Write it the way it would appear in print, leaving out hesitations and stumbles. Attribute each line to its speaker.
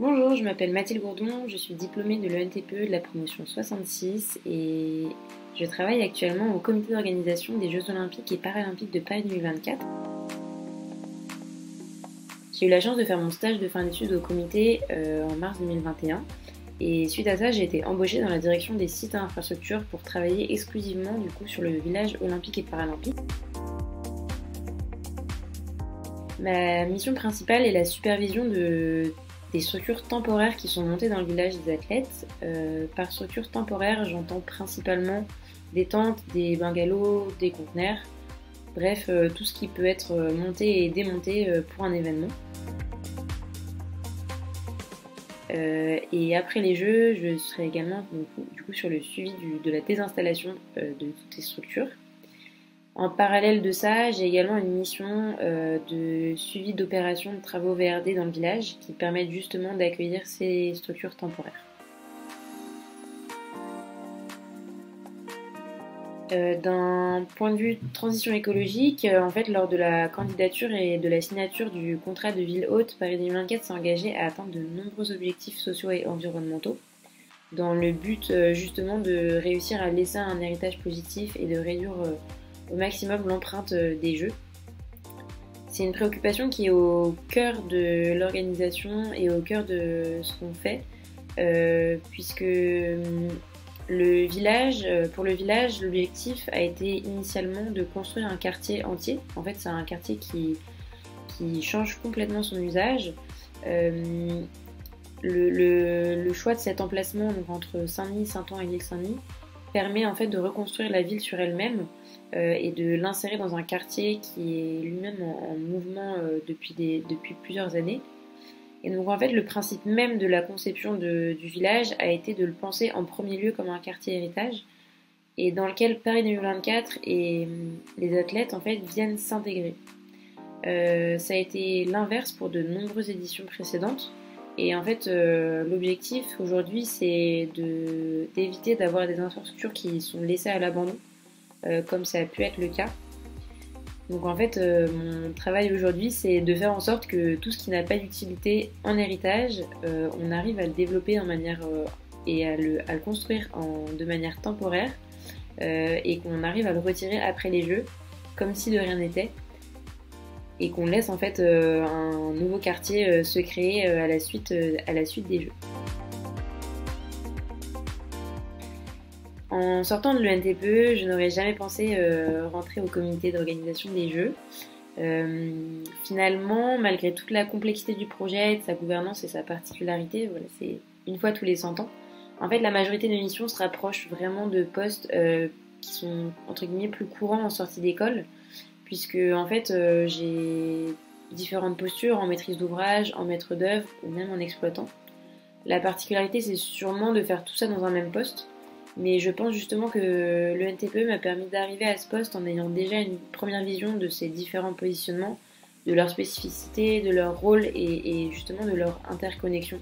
Speaker 1: Bonjour, je m'appelle Mathilde Gourdon, je suis diplômée de l'ENTPE de la promotion 66 et je travaille actuellement au comité d'organisation des Jeux Olympiques et Paralympiques de Paris 2024. J'ai eu la chance de faire mon stage de fin d'études au comité en mars 2021 et suite à ça j'ai été embauchée dans la direction des sites et infrastructures pour travailler exclusivement du coup sur le village olympique et paralympique. Ma mission principale est la supervision des structures temporaires qui sont montées dans le village des athlètes. Par structure temporaire, j'entends principalement des tentes, des bungalows, des conteneurs, bref, tout ce qui peut être monté et démonté pour un événement. Et après les Jeux, je serai également du coup, sur le suivi de la désinstallation de toutes ces structures. En parallèle de ça, j'ai également une mission de suivi d'opérations de travaux VRD dans le village qui permettent justement d'accueillir ces structures temporaires. D'un point de vue transition écologique, en fait, lors de la candidature et de la signature du contrat de ville haute, Paris 2024 s'est engagé à atteindre de nombreux objectifs sociaux et environnementaux dans le but justement de réussir à laisser un héritage positif et de réduire au maximum l'empreinte des Jeux. C'est une préoccupation qui est au cœur de l'organisation et au cœur de ce qu'on fait, puisque pour le village, l'objectif a été initialement de construire un quartier entier. En fait, c'est un quartier qui change complètement son usage. Le choix de cet emplacement donc entre Saint-Denis, Saint-Ouen et l'île Saint-Denis permet en fait de reconstruire la ville sur elle-même et de l'insérer dans un quartier qui est lui-même en mouvement depuis plusieurs années. Et donc en fait le principe même de la conception du village a été de le penser en premier lieu comme un quartier héritage et dans lequel Paris 2024 et les athlètes en fait viennent s'intégrer. Ça a été l'inverse pour de nombreuses éditions précédentes. Et en fait, l'objectif aujourd'hui, c'est d'éviter d'avoir des infrastructures qui sont laissées à l'abandon, comme ça a pu être le cas. Donc en fait, mon travail aujourd'hui, c'est de faire en sorte que tout ce qui n'a pas d'utilité en héritage, on arrive à le développer et à le construire de manière temporaire, et qu'on arrive à le retirer après les Jeux, comme si de rien n'était. Et qu'on laisse en fait un nouveau quartier se créer à la suite des Jeux. En sortant de l'ENTPE, je n'aurais jamais pensé rentrer au comité d'organisation des Jeux. Finalement, malgré toute la complexité du projet, de sa gouvernance et sa particularité, voilà, c'est une fois tous les 100 ans. En fait, la majorité de missions se rapprochent vraiment de postes qui sont entre guillemets plus courants en sortie d'école, puisque en fait j'ai différentes postures en maîtrise d'ouvrage, en maître d'œuvre ou même en exploitant. La particularité c'est sûrement de faire tout ça dans un même poste, mais je pense justement que le NTPE m'a permis d'arriver à ce poste en ayant déjà une première vision de ces différents positionnements, de leur spécificité, de leur rôle et justement de leur interconnexion.